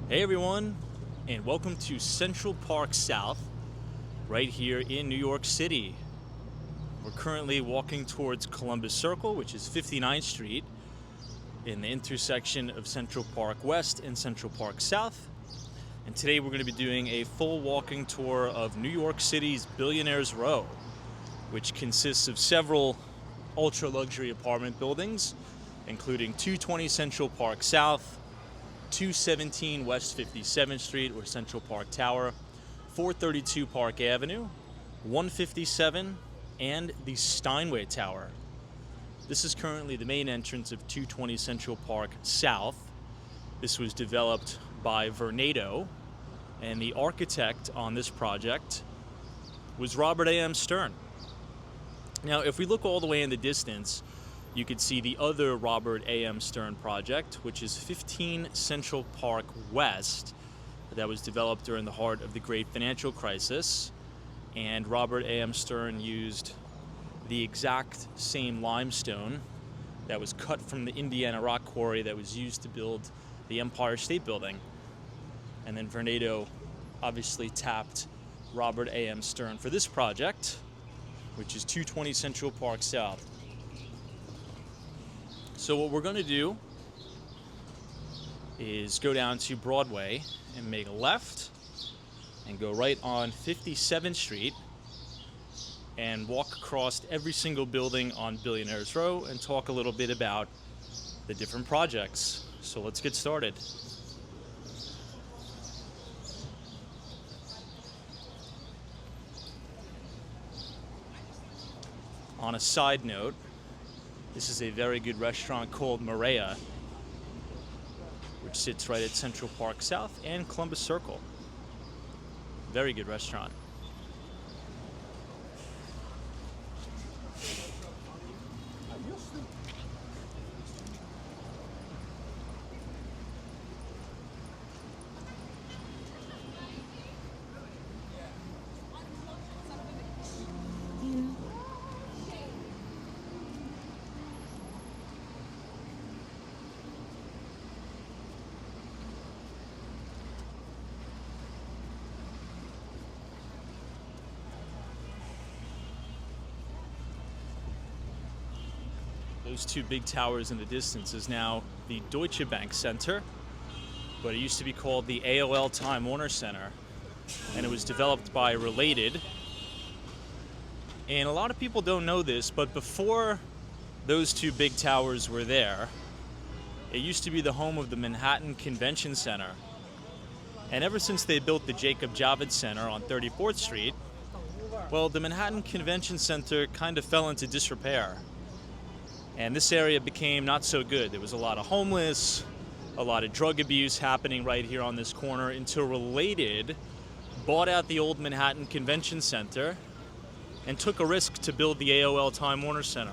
Hey everyone, and welcome to Central Park South, right here in New York City. We're currently walking towards Columbus Circle, which is 59th Street, in the intersection of Central Park West and Central Park South. And today we're going to be doing a full walking tour of New York City's Billionaires Row, which consists of several ultra-luxury apartment buildings, including 220 Central Park South, 217 West 57th Street, or Central Park Tower, 432 Park Avenue, 157, and the Steinway Tower. This is currently the main entrance of 220 Central Park South. This was developed by Vornado, and the architect on this project was Robert A.M. Stern. Now, if we look all the way in the distance, you could see the other Robert A.M. Stern project, which is 15 Central Park West, that was developed during the heart of the Great Financial Crisis. And Robert A.M. Stern used the exact same limestone that was cut from the Indiana rock quarry that was used to build the Empire State Building. And then Vornado obviously tapped Robert A.M. Stern for this project, which is 220 Central Park South. So what we're going to do is go down to Broadway and make a left and go right on 57th Street and walk across every single building on Billionaires Row and talk a little bit about the different projects. So let's get started. On a side note, this is a very good restaurant called Maria, which sits right at Central Park South and Columbus Circle. Very good restaurant. Those two big towers in the distance is now the Deutsche Bank Center, but it used to be called the AOL Time Warner Center, and it was developed by Related. And a lot of people don't know this, but before those two big towers were there, it used to be the home of the Manhattan Convention Center. And ever since they built the Jacob Javits Center on 34th Street, well, the Manhattan Convention Center kind of fell into disrepair. And this area became not so good. There was a lot of homeless, a lot of drug abuse happening right here on this corner until Related bought out the old Manhattan Convention Center and took a risk to build the AOL Time Warner Center.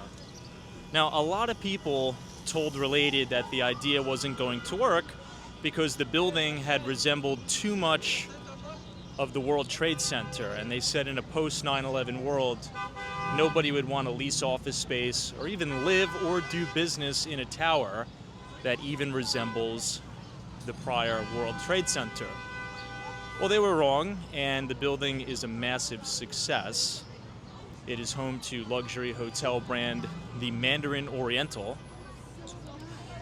Now, a lot of people told Related that the idea wasn't going to work because the building had resembled too much of the World Trade Center, and they said in a post 9/11 world, nobody would want to lease office space or even live or do business in a tower that even resembles the prior World Trade Center. Well, they were wrong, and the building is a massive success. It is home to luxury hotel brand the Mandarin Oriental.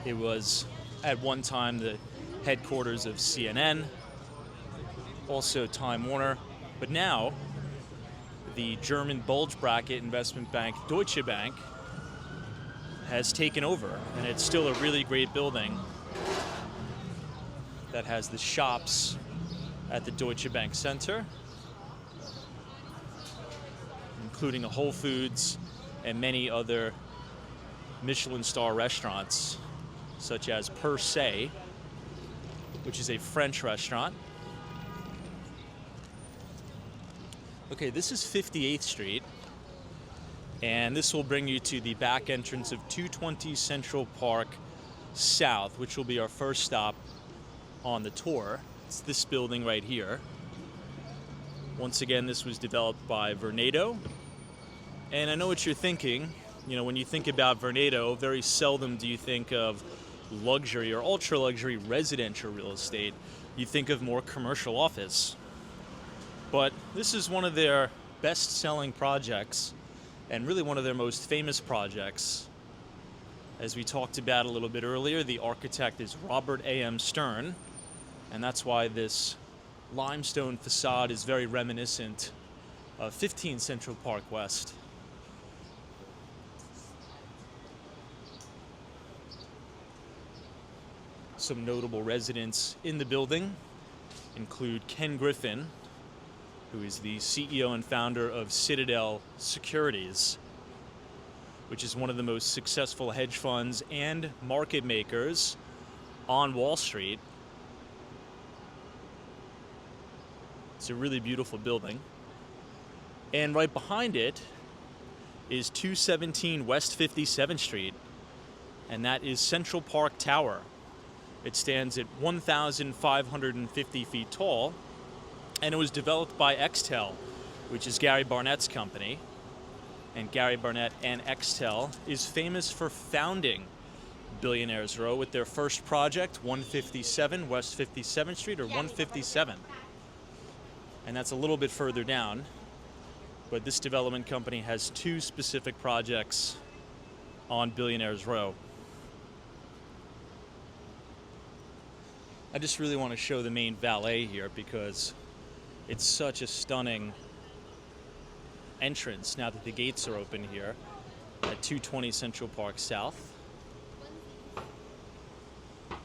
It was at one time the headquarters of CNN, also Time Warner, but now the German bulge bracket investment bank Deutsche Bank has taken over, and it's still a really great building that has the shops at the Deutsche Bank Center, including a Whole Foods and many other Michelin star restaurants, such as Per Se, which is a French restaurant. Okay, this is 58th Street, and this will bring you to the back entrance of 220 Central Park South, which will be our first stop on the tour. It's this building right here. Once again, this was developed by Vornado. And I know what you're thinking. You know, when you think about Vornado, very seldom do you think of luxury or ultra luxury residential real estate, you think of more commercial office. But this is one of their best-selling projects and really one of their most famous projects. As we talked about a little bit earlier, the architect is Robert A.M. Stern, and that's why this limestone facade is very reminiscent of 15 Central Park West. Some notable residents in the building include Ken Griffin, who is the CEO and founder of Citadel Securities, which is one of the most successful hedge funds and market makers on Wall Street. It's a really beautiful building. And right behind it is 217 West 57th Street, and that is Central Park Tower. It stands at 1,550 feet tall, and it was developed by Extel, which is Gary Barnett's company. And Gary Barnett and Extel is famous for founding Billionaires Row with their first project, 157 West 57th Street, or 157. And that's a little bit further down. But this development company has two specific projects on Billionaires Row. I just really want to show the main valet here because it's such a stunning entrance now that the gates are open here at 220 Central Park South.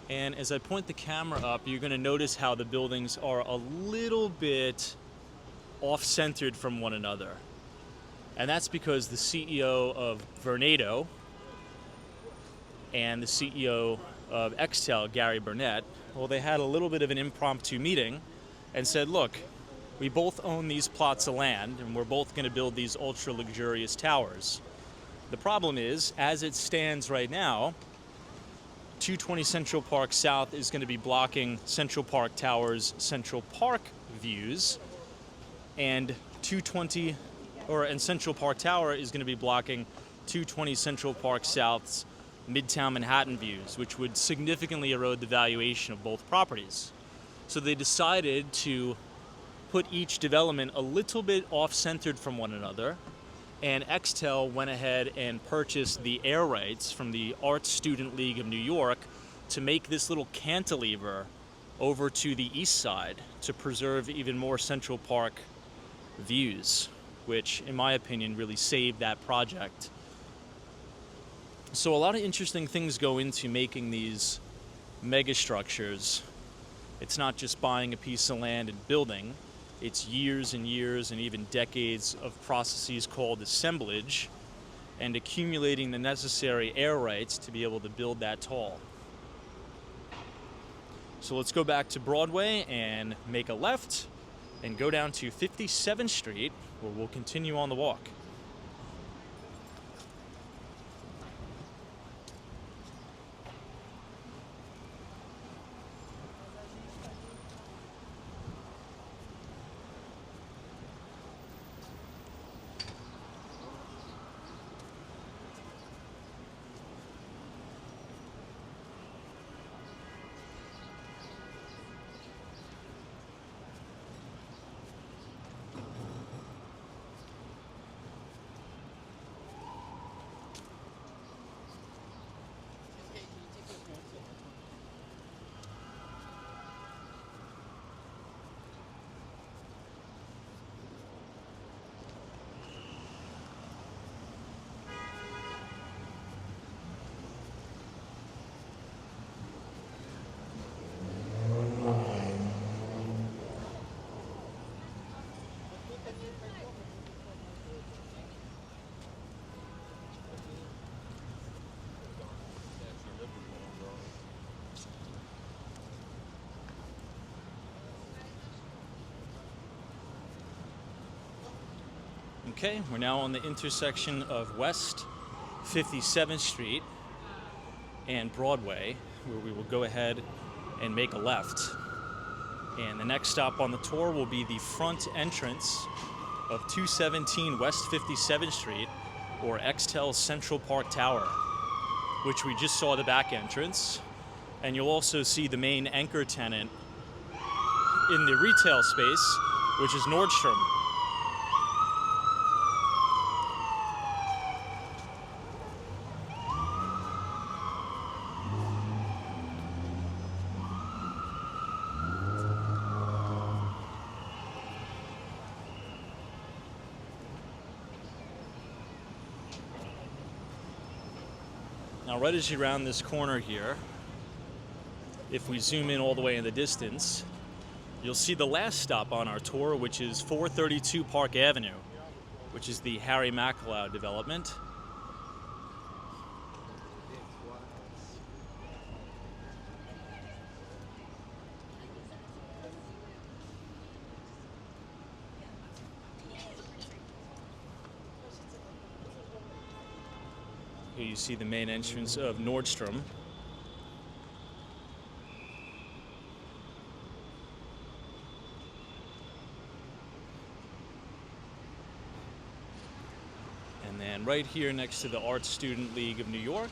And as I point the camera up, you're going to notice how the buildings are a little bit off-centered from one another. And that's because the CEO of Vornado and the CEO of Extel, Gary Barnett, well, they had a little bit of an impromptu meeting and said, look, we both own these plots of land and we're both going to build these ultra luxurious towers. The problem is, as it stands right now, 220 Central Park South is going to be blocking Central Park Tower's Central Park views, and Central Park Tower is going to be blocking 220 Central Park South's Midtown Manhattan views, which would significantly erode the valuation of both properties. So they decided to put each development a little bit off-centered from one another, and Extel went ahead and purchased the air rights from the Art Student League of New York to make this little cantilever over to the east side to preserve even more Central Park views, which, in my opinion, really saved that project. So a lot of interesting things go into making these mega structures. It's not just buying a piece of land and building. It's years and years and even decades of processes called assemblage and accumulating the necessary air rights to be able to build that tall. So let's go back to Broadway and make a left and go down to 57th Street, where we'll continue on the walk. Okay, we're now on the intersection of West 57th Street and Broadway, where we will go ahead and make a left. And the next stop on the tour will be the front entrance of 217 West 57th Street, or Extel Central Park Tower, which we just saw the back entrance. And you'll also see the main anchor tenant in the retail space, which is Nordstrom. Now, right as you round this corner here, if we zoom in all the way in the distance, you'll see the last stop on our tour, which is 432 Park Avenue, which is the Harry Macklow development. Here you see the main entrance of Nordstrom. And then right here next to the Art Student League of New York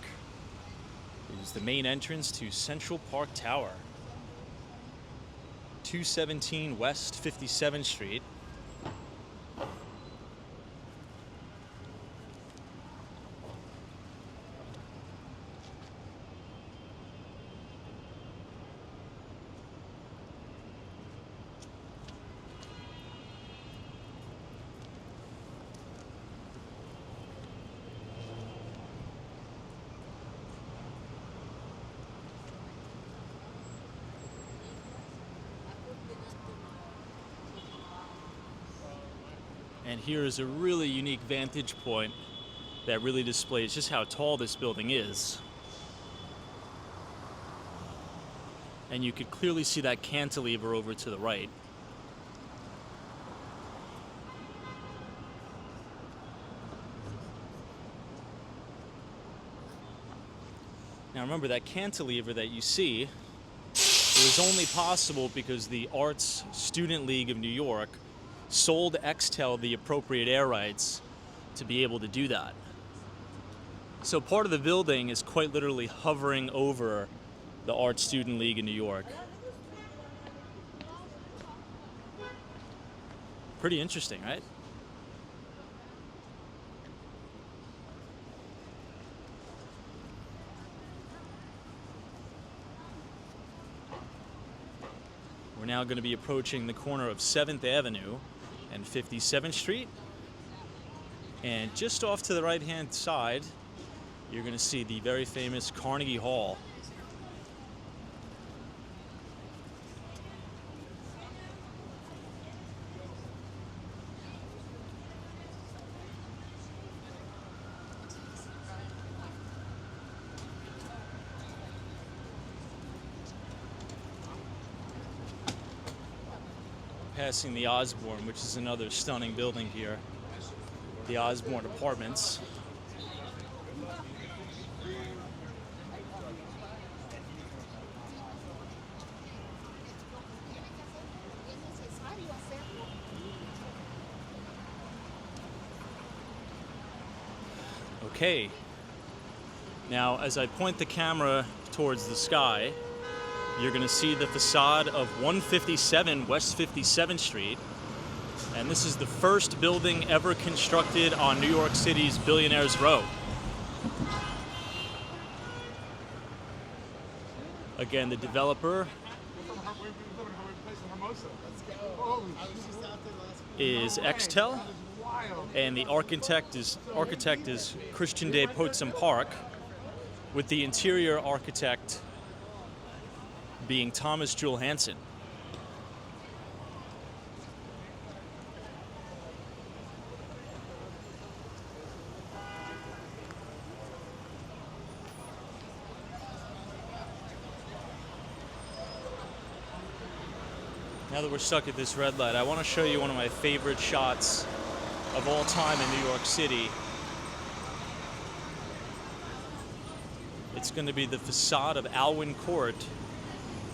is the main entrance to Central Park Tower. 217 West 57th Street. And here is a really unique vantage point that really displays just how tall this building is. And you could clearly see that cantilever over to the right. Now remember, that cantilever that you see was only possible because the Arts Student League of New York sold Extel the appropriate air rights to be able to do that. So part of the building is quite literally hovering over the Art Student League in New York. Pretty interesting, right? We're now going to be approaching the corner of 7th Avenue and 57th Street. And just off to the right-hand side, you're going to see the very famous Carnegie Hall. Passing the Osborne, which is another stunning building here. The Osborne Apartments. Okay. Now, as I point the camera towards the sky, you're going to see the facade of 157 West 57th Street. And this is the first building ever constructed on New York City's Billionaires Row. Again, the developer is Extel, and the architect is Christian de Potsdam Park, with the interior architect being Thomas Jewel Hansen. Now that we're stuck at this red light, I want to show you one of my favorite shots of all time in New York City. It's going to be the facade of Alwyn Court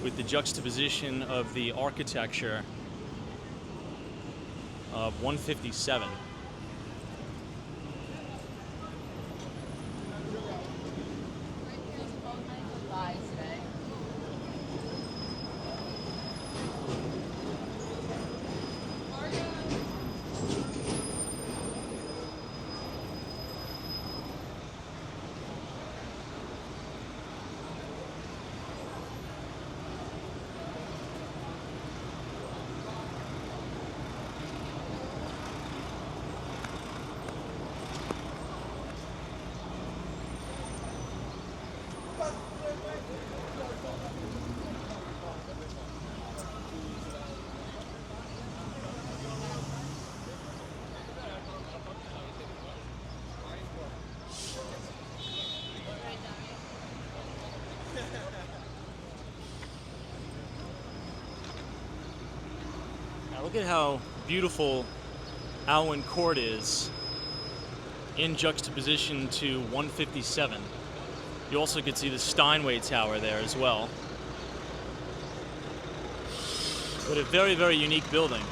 with the juxtaposition of the architecture of 157. Now look at how beautiful Alwyn Court is in juxtaposition to 157. You also can see the Steinway Tower there as well. But a very, very unique building.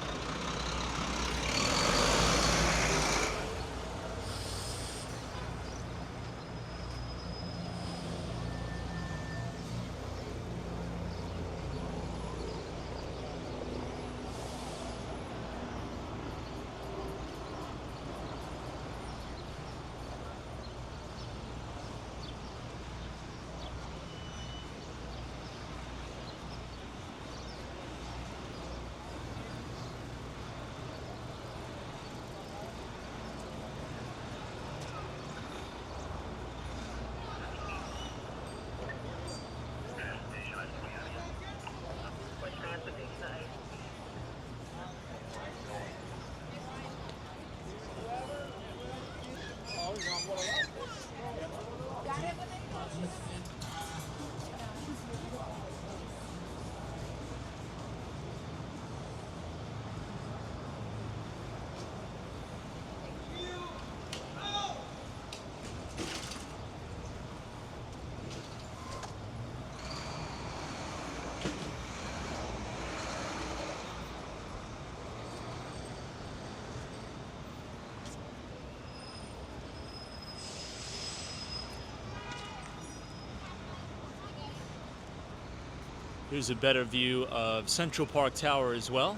Here's a better view of Central Park Tower as well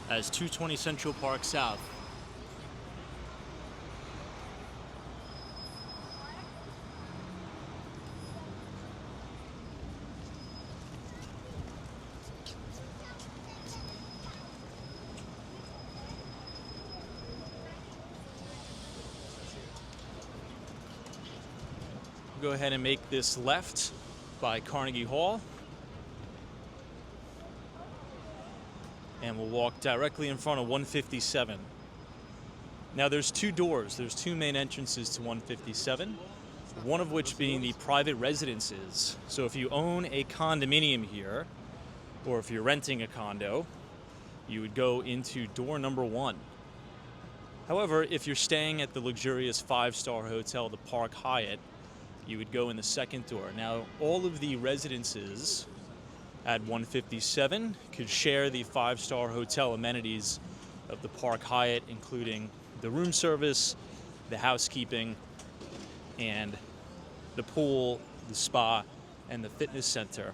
as 220 Central Park South. We'll go ahead and make this left by Carnegie Hall. And we'll walk directly in front of 157. Now there's two doors. There's two main entrances to 157, one of which being the private residences. So if you own a condominium here, or if you're renting a condo, you would go into door number 1. However, if you're staying at the luxurious 5-star hotel, the Park Hyatt, you would go in the second door. Now, all of the residences at 157 could share the 5-star hotel amenities of the Park Hyatt, including the room service, the housekeeping, and the pool, the spa, and the fitness center.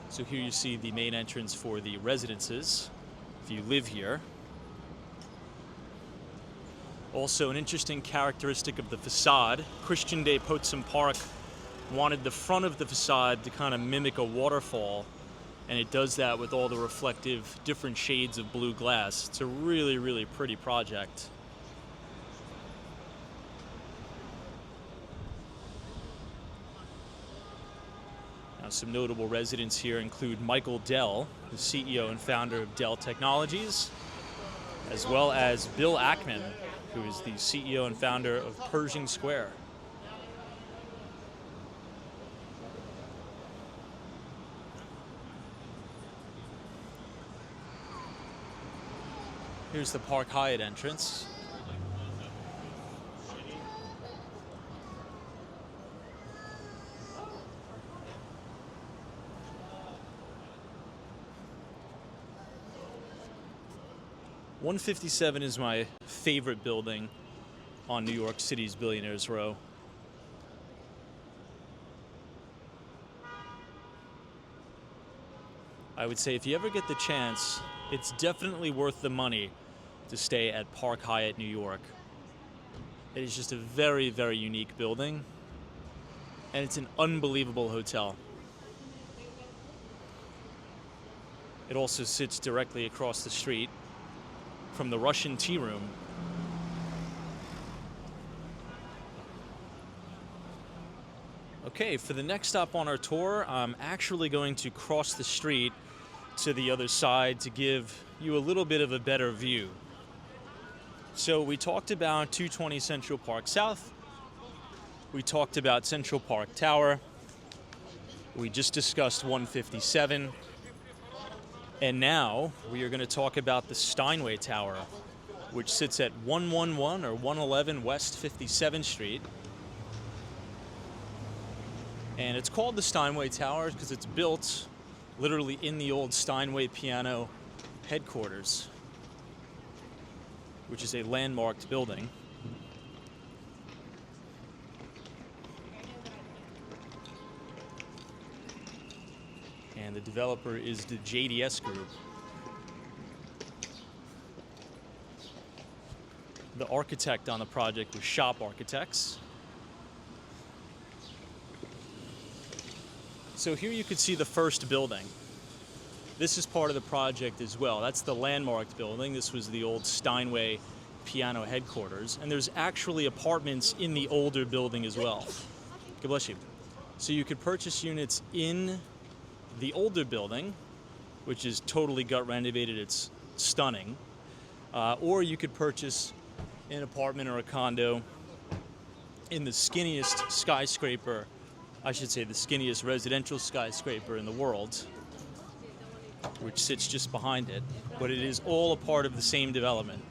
So here you see the main entrance for the residences, if you live here. Also, an interesting characteristic of the facade, Christian de Potsdam Park wanted the front of the facade to kind of mimic a waterfall, and it does that with all the reflective different shades of blue glass. It's a really, really pretty project. Now, some notable residents here include Michael Dell, the CEO and founder of Dell Technologies, as well as Bill Ackman, who is the CEO and founder of Pershing Square. Here's the Park Hyatt entrance. .157 is my favorite building on New York City's Billionaires Row. I would say if you ever get the chance, it's definitely worth the money to stay at Park Hyatt, New York. It is just a very, very unique building, and it's an unbelievable hotel. It also sits directly across the street from the Russian Tea Room. Okay, for the next stop on our tour, I'm actually going to cross the street to the other side to give you a little bit of a better view. So we talked about 220 Central Park South. We talked about Central Park Tower. We just discussed 157. And now we are going to talk about the Steinway Tower, which sits at 111 or 111 West 57th Street. And it's called the Steinway Tower because it's built literally in the old Steinway piano headquarters, which is a landmarked building. And the developer is the JDS Group. The architect on the project was Shop Architects. So here you can see the first building. This is part of the project as well. That's the landmarked building. This was the old Steinway piano headquarters. And there's actually apartments in the older building as well. God bless you. So you could purchase units in the older building, which is totally gut renovated. It's stunning. Or you could purchase an apartment or a condo in the skinniest skyscraper, I should say the skinniest residential skyscraper in the world, which sits just behind it. But it is all a part of the same development.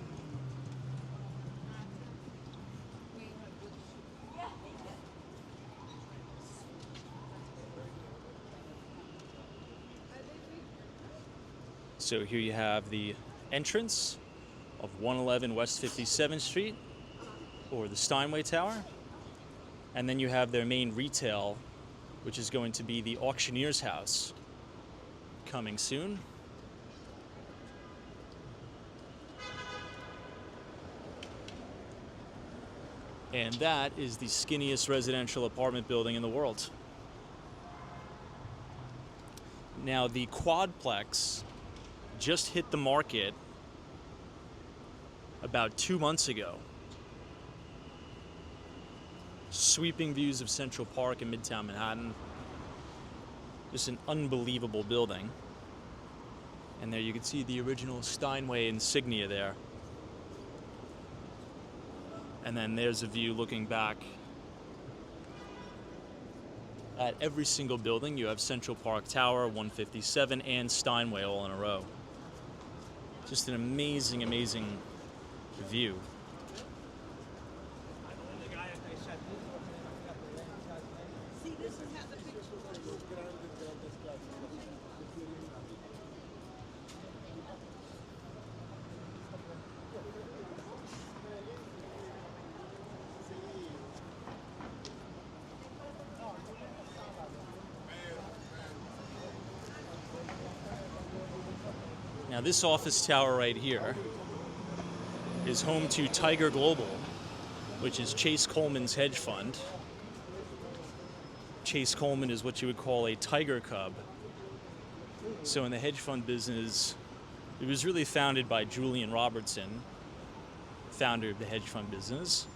So here you have the entrance of 111 West 57th Street, or the Steinway Tower. And then you have their main retail, which is going to be the Auctioneer's House, coming soon. And that is the skinniest residential apartment building in the world. Now, the quadplex just hit the market about 2 months ago. Sweeping views of Central Park in Midtown Manhattan. Just an unbelievable building. And there you can see the original Steinway insignia there. And then there's a view looking back at every single building. You have Central Park Tower, 157, and Steinway all in a row. Just an amazing, amazing view. Now this office tower right here is home to Tiger Global, which is Chase Coleman's hedge fund. Chase Coleman is what you would call a tiger cub. So in the hedge fund business, it was really founded by Julian Robertson, founder of the hedge fund business.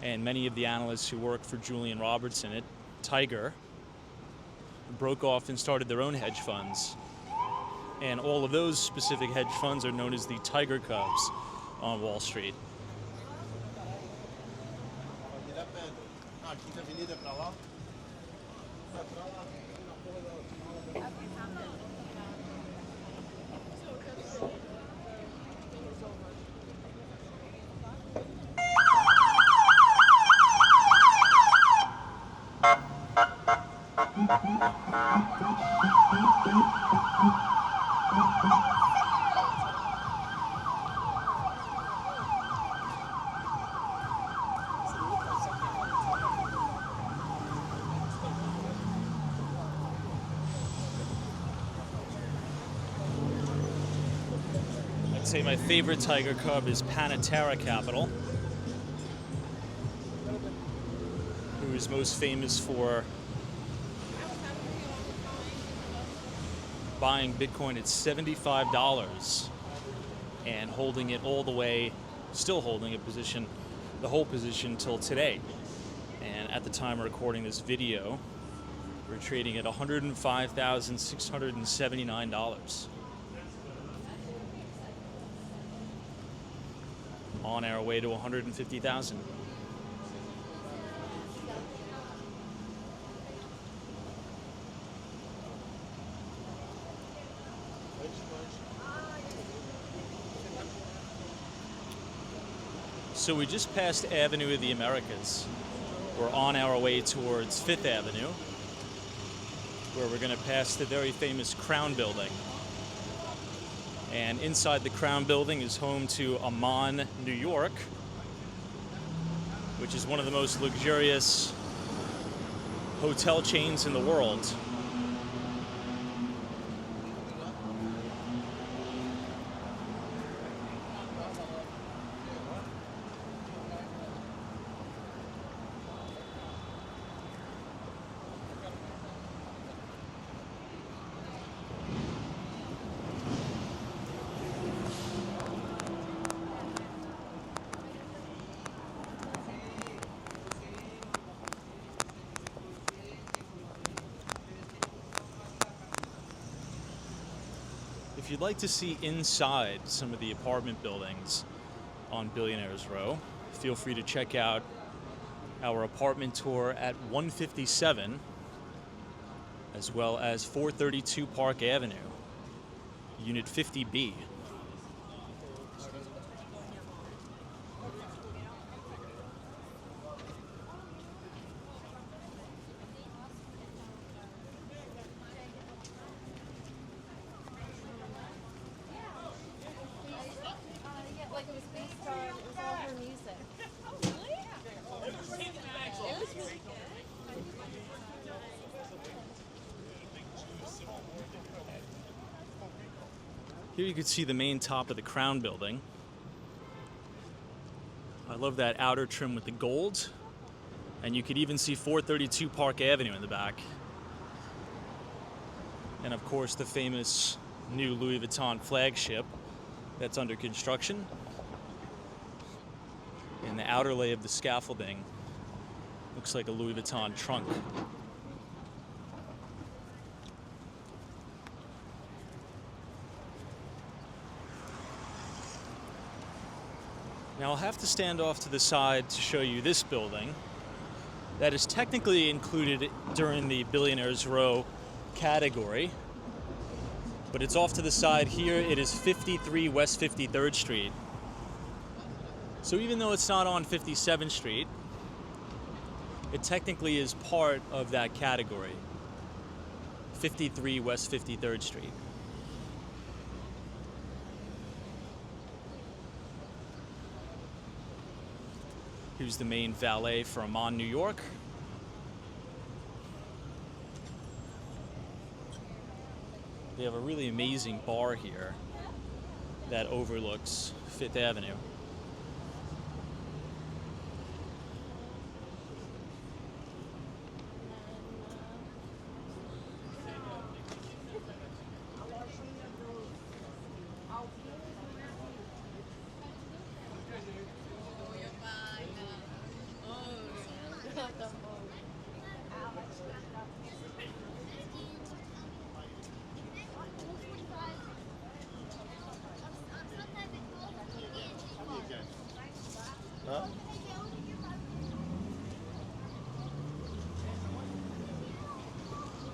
And many of the analysts who worked for Julian Robertson at Tiger broke off and started their own hedge funds. And all of those specific hedge funds are known as the Tiger Cubs on Wall Street. I'd say my favorite Tiger Cub is Panatera Capital, who is most famous for buying Bitcoin at $75 and holding it all the way, still holding a position, the whole position till today. And at the time of recording this video, we're trading at $105,679. On our way to 150,000. So we just passed Avenue of the Americas. We're on our way towards Fifth Avenue, where we're going to pass the very famous Crown Building. And inside the Crown Building is home to Aman, New York, which is one of the most luxurious hotel chains in the world. If you'd like to see inside some of the apartment buildings on Billionaires Row, feel free to check out our apartment tour at 157, as well as 432 Park Avenue, Unit 50B. Here you can see the main top of the Crown Building. I love that outer trim with the gold. And you could even see 432 Park Avenue in the back. And of course the famous new Louis Vuitton flagship that's under construction. And the outer lay of the scaffolding looks like a Louis Vuitton trunk. Now I'll have to stand off to the side to show you this building that is technically included during the Billionaires Row category, but it's off to the side here. It is 53 West 53rd Street. So even though it's not on 57th Street, it technically is part of that category, 53 West 53rd Street. Here's the main valet for Aman, New York. They have a really amazing bar here that overlooks Fifth Avenue.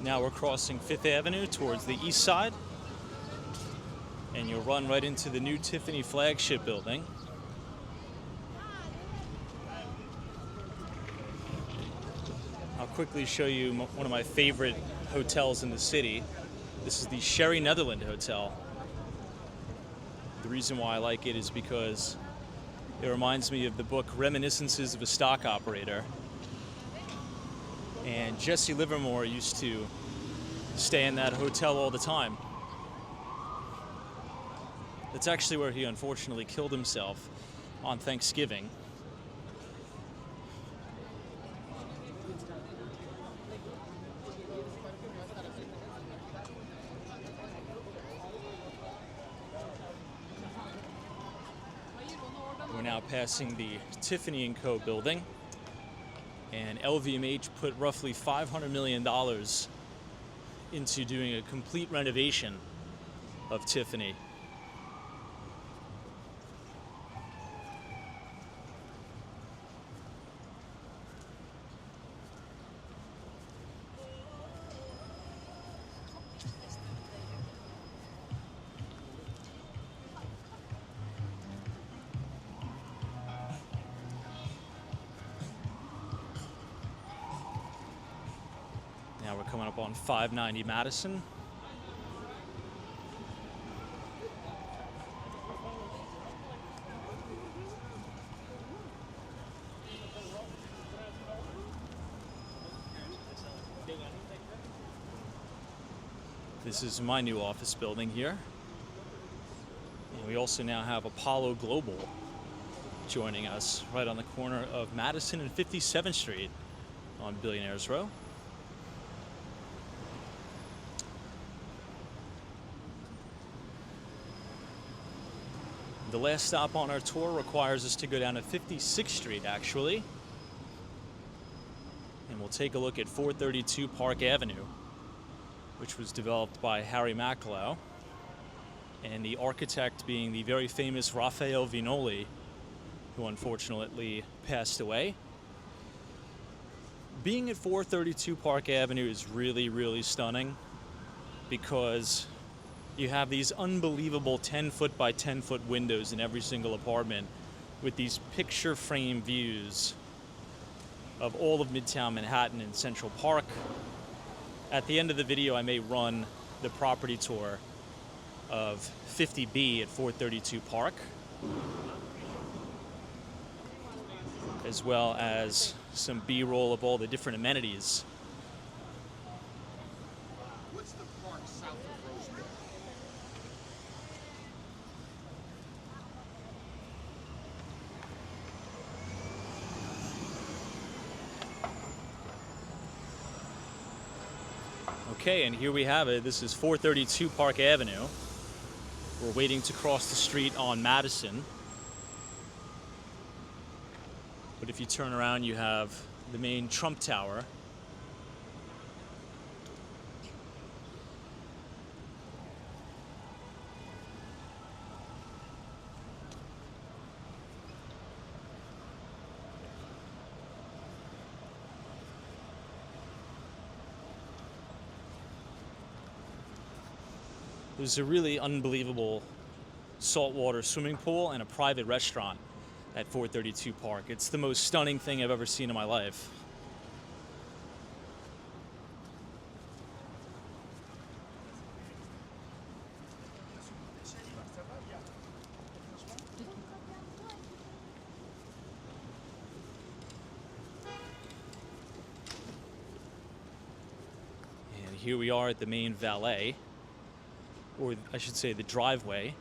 Now we're crossing Fifth Avenue towards the east side, and you'll run right into the new Tiffany flagship building. I'll quickly show you one of my favorite hotels in the city. This is the Sherry Netherland Hotel. The reason why I like it is because it reminds me of the book Reminiscences of a Stock Operator. And Jesse Livermore used to stay in that hotel all the time. That's actually where he unfortunately killed himself on Thanksgiving. We're now passing the Tiffany & Co. building. And LVMH put roughly $500 million into doing a complete renovation of Tiffany. Now we're coming up on 590 Madison. This is my new office building here. And we also now have Apollo Global joining us right on the corner of Madison and 57th Street on Billionaires Row. The last stop on our tour requires us to go down to 56th Street, actually. And we'll take a look at 432 Park Avenue, which was developed by Harry Maclau, and the architect being the very famous Raphael Vignoli, who unfortunately passed away. Being at 432 Park Avenue is really, really stunning because you have these unbelievable 10-foot by 10-foot windows in every single apartment with these picture frame views of all of Midtown Manhattan and Central Park. At the end of the video, I may run the property tour of 50B at 432 Park, as well as some B-roll of all the different amenities. What's the park south of Rosemary? Okay, and here we have it. This is 432 Park Avenue. We're waiting to cross the street on Madison. But if you turn around, you have the main Trump Tower. There's a really unbelievable saltwater swimming pool and a private restaurant at 432 Park. It's the most stunning thing I've ever seen in my life. And here we are at the main valet, or I should say the driveway,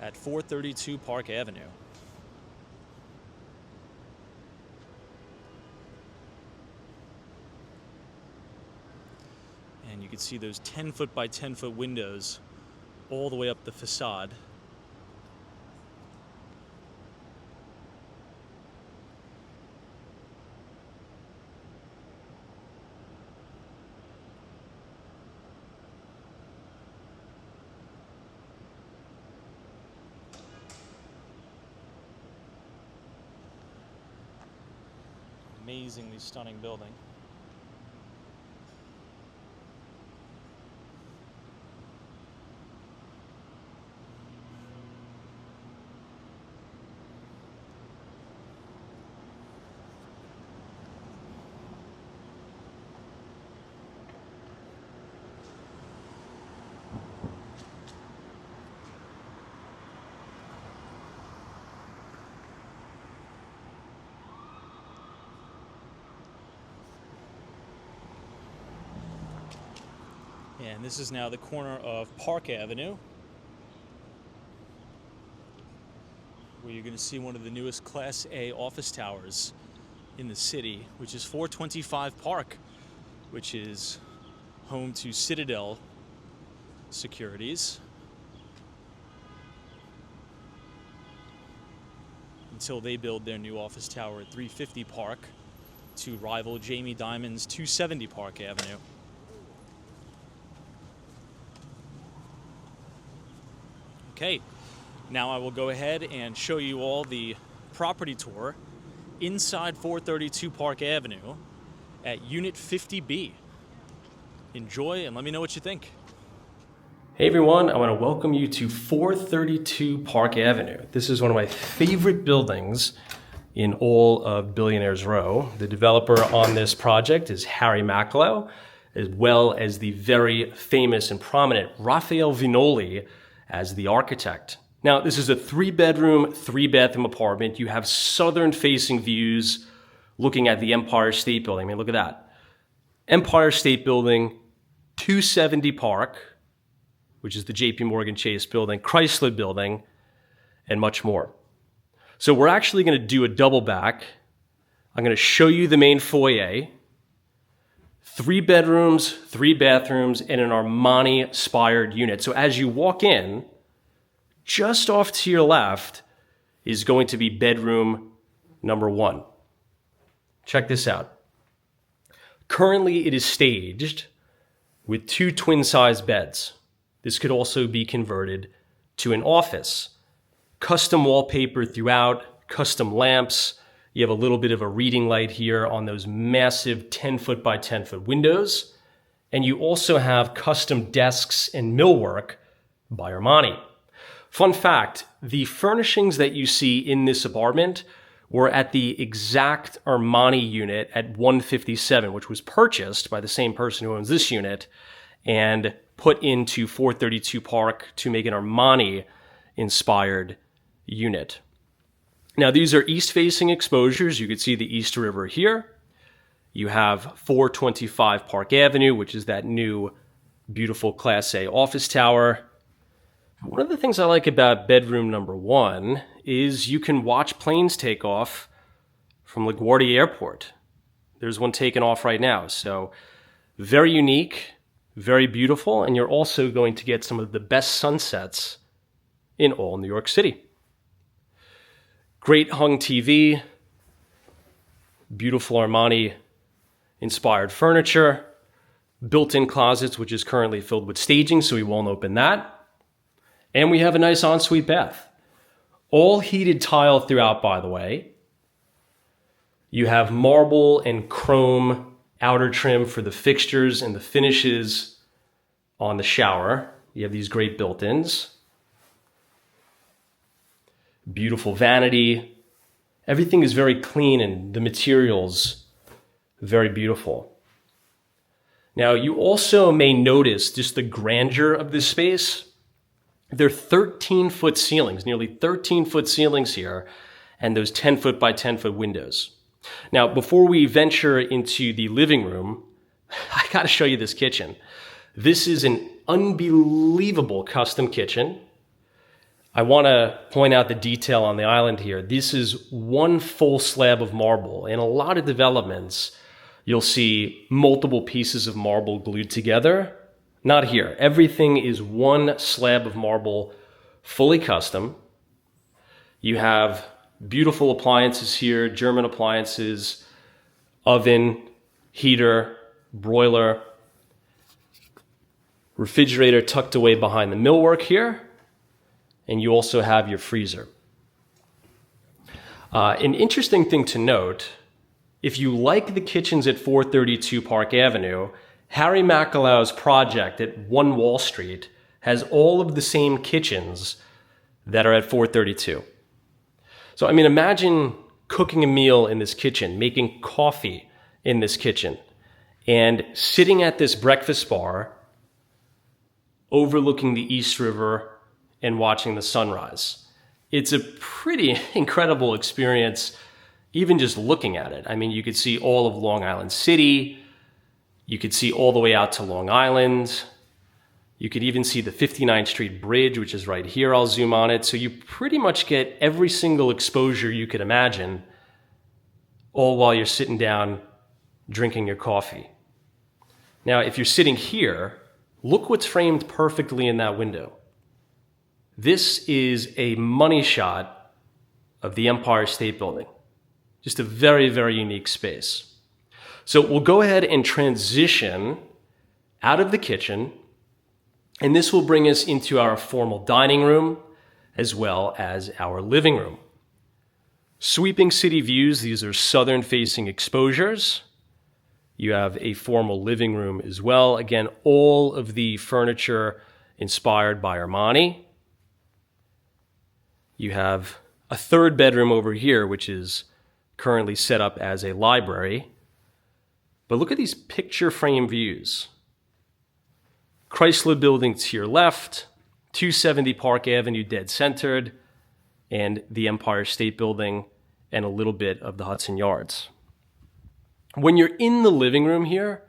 at 432 Park Avenue. And you can see those 10-foot by 10-foot windows all the way up the facade. Amazingly stunning building. And this is now the corner of Park Avenue, where you're going to see one of the newest Class A office towers in the city, which is 425 Park, which is home to Citadel Securities, until they build their new office tower at 350 Park to rival Jamie Dimon's 270 Park Avenue. Okay, now I will go ahead and show you all the property tour inside 432 Park Avenue at Unit 50B. Enjoy and let me know what you think. Hey everyone, I want to welcome you to 432 Park Avenue. This is one of my favorite buildings in all of Billionaires Row. The developer on this project is Harry Maclau, as well as the very famous and prominent Raphael Vignoli as the architect. Now, this is a 3-bedroom, 3-bathroom apartment. You have southern-facing views looking at the Empire State Building. I mean, look at that. Empire State Building, 270 Park, which is the JP Morgan Chase building, Chrysler building, and much more. So we're actually going to do a double back. I'm going to show you the main foyer, 3 bedrooms, 3 bathrooms, and an Armani-inspired unit. So as you walk in, just off to your left is going to be bedroom number 1. Check this out. Currently, it is staged with 2 twin-size beds. This could also be converted to an office. Custom wallpaper throughout, custom lamps. You have a little bit of a reading light here on those massive 10-foot by 10-foot windows. And you also have custom desks and millwork by Armani. Fun fact, the furnishings that you see in this apartment were at the exact Armani unit at 157, which was purchased by the same person who owns this unit and put into 432 Park to make an Armani-inspired unit. Now, these are east-facing exposures. You can see the East River here. You have 425 Park Avenue, which is that new, beautiful Class A office tower. One of the things I like about bedroom number 1 is you can watch planes take off from LaGuardia Airport. There's one taking off right now. So very unique, very beautiful, and you're also going to get some of the best sunsets in all New York City. Great hung TV, beautiful Armani-inspired furniture, built-in closets, which is currently filled with staging, so we won't open that. And we have a nice ensuite bath. All heated tile throughout, by the way. You have marble and chrome outer trim for the fixtures and the finishes on the shower. You have these great built-ins. Beautiful vanity. Everything is very clean and the materials very beautiful. Now, you also may notice just the grandeur of this space. They're 13-foot ceilings, nearly 13-foot ceilings here, and those 10-foot by 10-foot windows. Now, before we venture into the living room, I got to show you this kitchen. This is an unbelievable custom kitchen. I want to point out the detail on the island here. This is one full slab of marble. In a lot of developments, you'll see multiple pieces of marble glued together. Not here. Everything is one slab of marble, fully custom. You have beautiful appliances here, German appliances, oven, heater, broiler, refrigerator tucked away behind the millwork here, and you also have your freezer. An interesting thing to note, if you like the kitchens at 432 Park Avenue, Harry Macalow's project at 1 Wall Street has all of the same kitchens that are at 432. So, I mean, imagine cooking a meal in this kitchen, making coffee in this kitchen, and sitting at this breakfast bar overlooking the East River and watching the sunrise. It's a pretty incredible experience, even just looking at it. I mean, you could see all of Long Island City. You could see all the way out to Long Island. You could even see the 59th Street Bridge, which is right here. I'll zoom on it. So you pretty much get every single exposure you could imagine, all while you're sitting down drinking your coffee. Now, if you're sitting here, look what's framed perfectly in that window. This is a money shot of the Empire State Building. Just a very, very unique space. So we'll go ahead and transition out of the kitchen, and this will bring us into our formal dining room as well as our living room. Sweeping city views, these are southern-facing exposures. You have a formal living room as well. Again, all of the furniture inspired by Armani. You have a 3rd bedroom over here, which is currently set up as a library. But look at these picture frame views. Chrysler Building to your left, 270 Park Avenue dead centered, and the Empire State Building, and a little bit of the Hudson Yards. When you're in the living room here,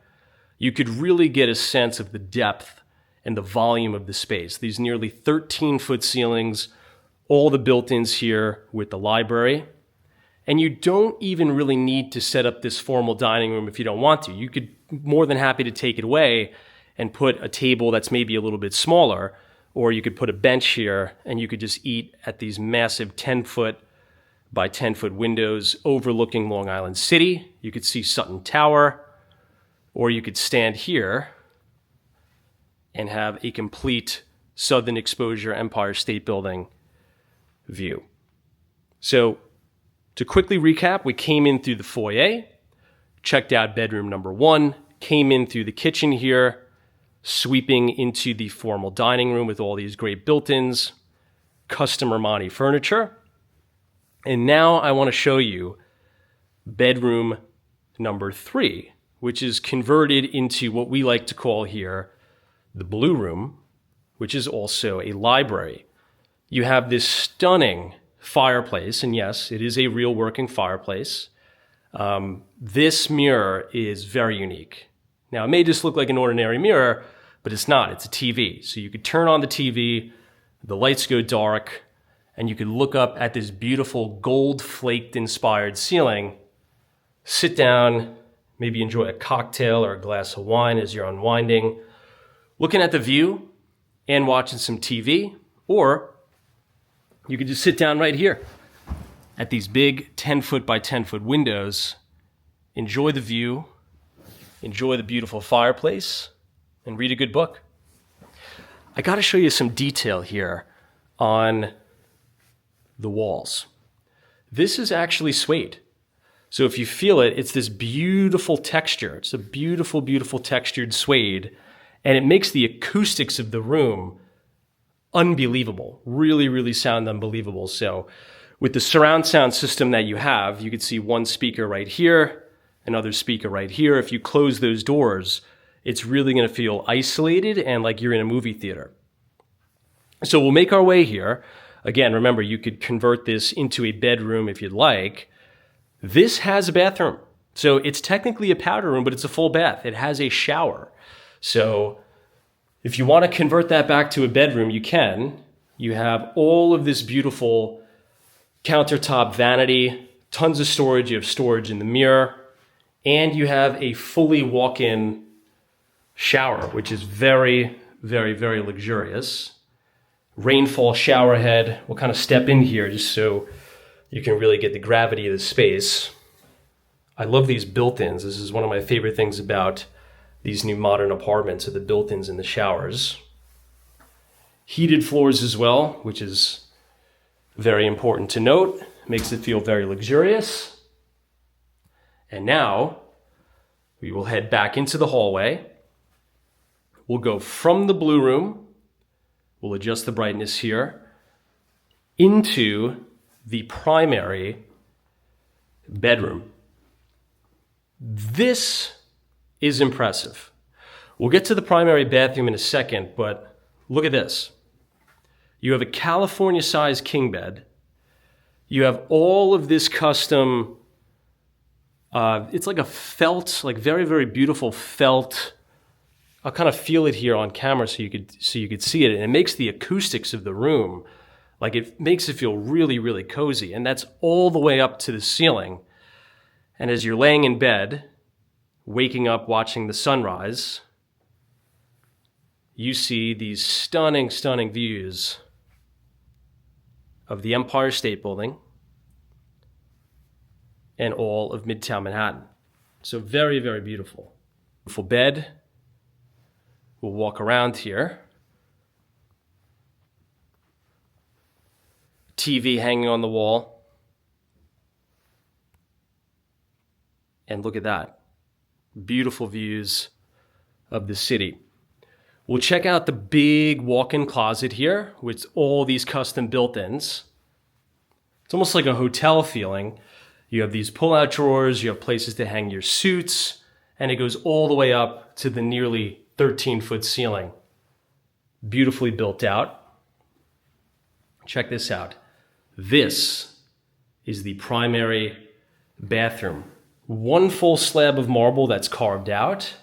you could really get a sense of the depth and the volume of the space. These nearly 13-foot ceilings, all the built-ins here with the library. And you don't even really need to set up this formal dining room if you don't want to. You could more than happy to take it away and put a table that's maybe a little bit smaller, or you could put a bench here and you could just eat at these massive 10-foot by 10-foot windows overlooking Long Island City. You could see Sutton Tower, or you could stand here and have a complete southern exposure Empire State Building view. So to quickly recap, we came in through the foyer, checked out bedroom number 1, came in through the kitchen here, sweeping into the formal dining room with all these great built-ins, custom Armani furniture. And now I want to show you bedroom number 3, which is converted into what we like to call here the blue room, which is also a library. You have this stunning fireplace, and yes, it is a real working fireplace. This mirror is very unique. Now, it may just look like an ordinary mirror, but it's not. It's a TV. So you could turn on the TV, the lights go dark, and you could look up at this beautiful gold-flaked inspired ceiling, sit down, maybe enjoy a cocktail or a glass of wine as you're unwinding, looking at the view and watching some TV, or you could just sit down right here at these big 10-foot by 10-foot windows, enjoy the view, enjoy the beautiful fireplace, and read a good book. I got to show you some detail here on the walls. This is actually suede. So if you feel it, it's this beautiful texture. It's a beautiful, beautiful textured suede, and it makes the acoustics of the room unbelievable. Really, really sound unbelievable. So with the surround sound system that you have, you could see one speaker right here, another speaker right here. If you close those doors, it's really going to feel isolated and like you're in a movie theater. So we'll make our way here. Again, remember, you could convert this into a bedroom if you'd like. This has a bathroom. So it's technically a powder room, but it's a full bath. It has a shower. So if you want to convert that back to a bedroom, you can. You have all of this beautiful countertop vanity, tons of storage. You have storage in the mirror, and you have a fully walk-in shower, which is very, very, very luxurious. Rainfall shower head. We'll kind of step in here just so you can really get the gravity of the space. I love these built-ins. This is one of my favorite things about these new modern apartments, are the built-ins in the showers. Heated floors as well, which is very important to note. Makes it feel very luxurious. And now we will head back into the hallway. We'll go from the blue room. We'll adjust the brightness here into the primary bedroom. This is impressive. We'll get to the primary bathroom in a second, but look at this. You have a California-sized king bed. You have all of this custom, it's like a felt, like very, very beautiful felt. I'll kind of feel it here on camera so you could see it. And it makes the acoustics of the room, like it makes it feel really, really cozy. And that's all the way up to the ceiling. And as you're laying in bed, waking up, watching the sunrise, you see these stunning, stunning views of the Empire State Building and all of Midtown Manhattan. So very, very beautiful. Beautiful bed. We'll walk around here. TV hanging on the wall. And look at that. Beautiful views of the city. We'll check out the big walk-in closet here with all these custom built-ins. It's almost like a hotel feeling. You have these pull-out drawers, you have places to hang your suits, and it goes all the way up to the nearly 13-foot ceiling. Beautifully built out. Check this out. This is the primary bathroom. One full slab of marble that's carved out.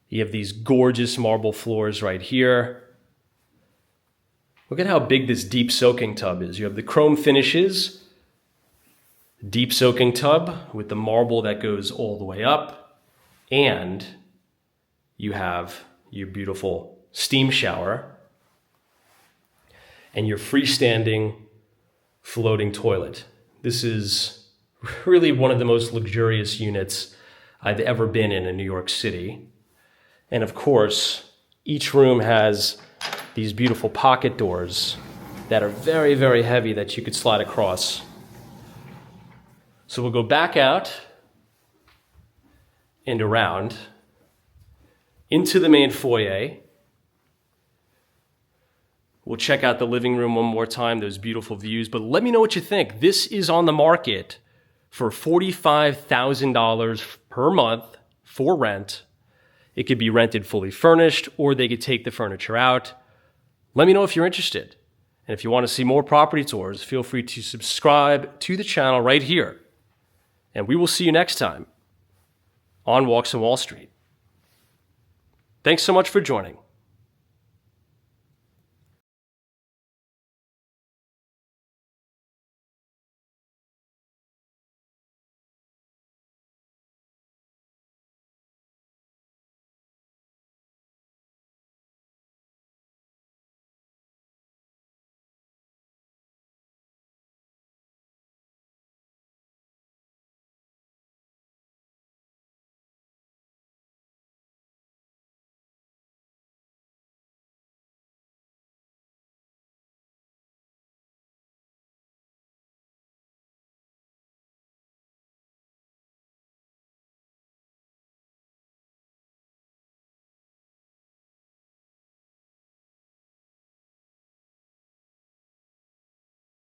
You have these gorgeous marble floors right here. Look at how big this deep soaking tub is. You have the chrome finishes, deep soaking tub with the marble that goes all the way up, and you have your beautiful steam shower and your freestanding floating toilet. This is really one of the most luxurious units I've ever been in New York City. And of course, each room has these beautiful pocket doors that are very, very heavy that you could slide across. So we'll go back out and around into the main foyer. We'll check out the living room one more time, those beautiful views. But let me know what you think. This is on the market for $45,000 per month for rent. It could be rented fully furnished, or they could take the furniture out. Let me know if you're interested. And if you want to see more property tours, feel free to subscribe to the channel right here. And we will see you next time on Walks on Wall Street. Thanks so much for joining.